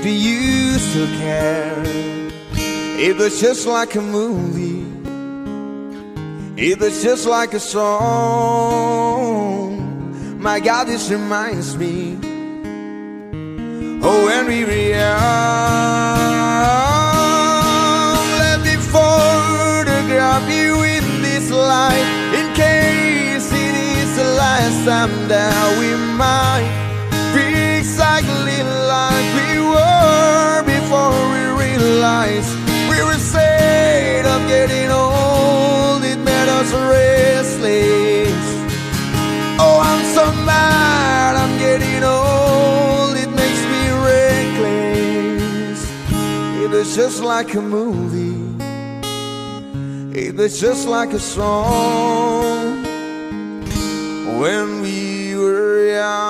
Do you still care? It was just like a movie. It was just like a song. My God, this reminds me. Oh, when we were young, let me photograph you in this light, in case it is the last time that we might be exactly like we were before we realized we were afraid of getting old. It made us restless. Oh, I'm so mad I'm getting old. It makes me reckless. It was just like a movie. It was just like a song when we were young.